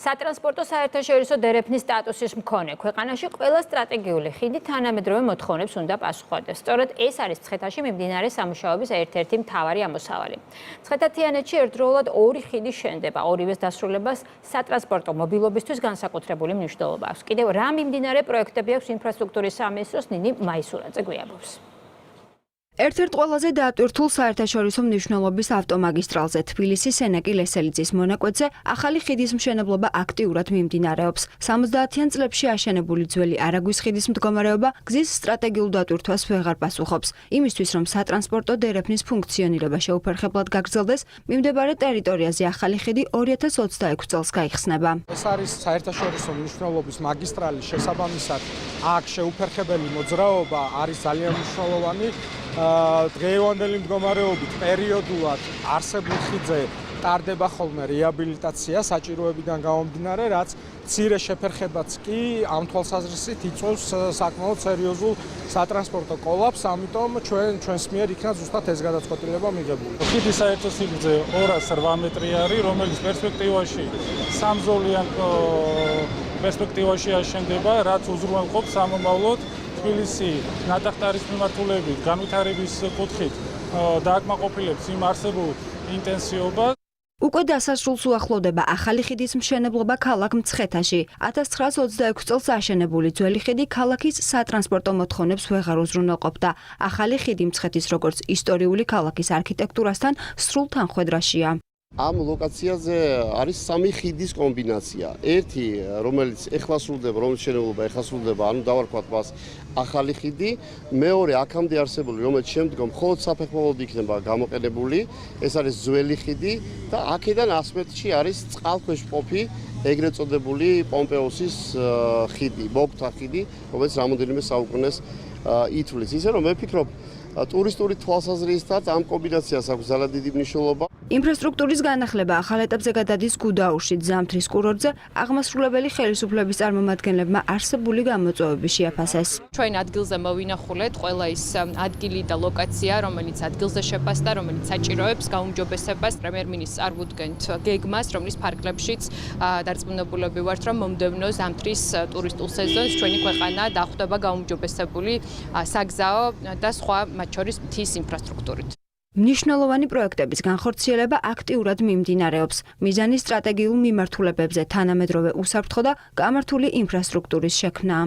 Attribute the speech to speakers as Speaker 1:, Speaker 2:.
Speaker 1: სატრანსპორტო საერთაშორისო დერეფნის სტატუსის მქონე ქვეყანაში ყველა სტრატეგიული ხიდი თანამედროვე მოთხოვნებს უნდა პასუხობდეს. სწორედ ეს არის მცხეთაში მიმდინარე სამუშაოების ერთ-ერთი მთავარი ამოსავალი. მცხეთათიანეთში ერთდროულად ორი ხიდი შენდება, ორივეს დასრულებას სატრანსპორტო მობილობისთვის განსაკუთრებული მნიშვნელობა აქვს. კიდევ რა მიმდინარე პროექტები აქვს ინფრასტრუქტურის სამინისტროს, ნინი მაისურაძე გვიაბობს.
Speaker 2: ერთ-ერთ ყველაზე დაატვირთულ საერთაშორისო მნიშვნელობის ავტომაგისტრალზე თბილისის სენაკი-ლესელიძის მონაკვეთზე ახალი ხიდის მშენებლობა აქტიურად მიმდინარეობს. 70-იან წლებში აშენებული ძველი არაგვის ხიდის მდგომარეობა გზის სტრატეგიულ დატვირთვას ვეღარ პასუხობს. იმისთვის, რომ სატრანსპორტო დერეფნის ფუნქციონირება შეუფერხებლად გაგრძელდეს, მიმდებარე ტერიტორიაზე ახალი ხიდი 2026 წელს გაიხსნება.
Speaker 3: ეს არის საერთაშორისო მნიშვნელობის მაგისტრალი, შესაბამისად აქ შეუფერხებელი მოძრაობა არის ძალიან მნიშვნელოვანი. დღევანდელი მდგომარეობით პერიოდულად არსებულ ხიდზე ტარდება ხოლმე რეაბილიტაცია საჭიროებიდან გამომდინარე, რაც მცირე შეფერხებაც კი ამ თვალსაზრისით იწვევს საკმაოდ სერიოზულ სატრანსპორტო კოლაფს, ამიტომ ჩვენს მიერ იქნა ზუსტად ეს გადაწყვეტილება მიღებული.
Speaker 4: ხიდის საერთო სიგრძე 208 მეტრი არის, რომელიც პერსპექტივაში სამზოლიან პერსპექტივაში აშენდება, რაც უზრუნველყოფს სამომავლოდ თბილისი ნატახტარის მიმართულებით განვითარების კუთხით დააკმაყოფილებს იმ არსებულ ინტენსივობას.
Speaker 2: უკვე დასასრულს უახლოვდება ახალი ხიდის მშენებლობა ქალაქ მცხეთაში. 1926 წელს აშენებული ძველი ხიდი ქალაქის სატრანსპორტო მოთხოვნებს ვეღარ უზრუნველყოფდა. ახალი ხიდი მცხეთის როგორც ისტორიული ქალაქის არქიტექტურასთან სრულ თანხვედრაშია.
Speaker 5: ამ ლოკაციაზე არის სამი ხიდის კომბინაცია. ერთი, რომელიც ეხლა სრულდება, რომლის მშენებლობა ეხლა სრულდება, ანუ დავარქვათ მას ახალი ხიდი, მეორე აქამდე არსებული, რომელიც შემდგომ მხოლოდ საფეხმავლოდ იქნება გამოყენებული, ეს არის ძველი ხიდი და აქედან 100 მეტრში არის წყალქვეშ მყოფი, ეგრეთ წოდებული პომპეუსის ხიდი, მოგთა ხიდი, რომელიც რამოდენიმე საუკუნეს ითვლის. ისე რომ მე ვფიქრობ, ტურისტული თვალსაზრისითაც ამ კომბინაციას აქვს ძალიან დიდი მნიშვნელობა.
Speaker 2: ინფრასტრუქტურის განახლება ახალ ეტაპზე გადადის გუდაურში, ზამთრის კურორტზე აღმასრულებელი ხელისუფლების წარმომადგენლებმა არსებული გამოწვევები შეაფასეს.
Speaker 6: ჩვენ ადგილზე მოვინახულეთ ყველა ის ადგილი და ლოკაცია, რომელიც ადგილზე შეფასდა, რომელიც საჭიროებს გაუმჯობესებას. პრემიერ-მინისტრს წარვუდგენთ გეგმას, რომლის ფარგლებშიც დარწმუნებულები ვართ, რომ მომდევნო ზამთრის ტურისტულ სეზონს ჩვენი ქვეყანა დახვდება გაუმჯობესებული საგზაო და სხვა მათ შორის მთის ინფრასტრუქტურით.
Speaker 2: მნიშვნელოვანი პროექტების განხორციელება აქტიურად მიმდინარეობს. მიზანი სტრატეგიულ მიმართულებებზე თანამედროვე უსაფრთხო და გამართული ინფრასტრუქტურის შექმნაა.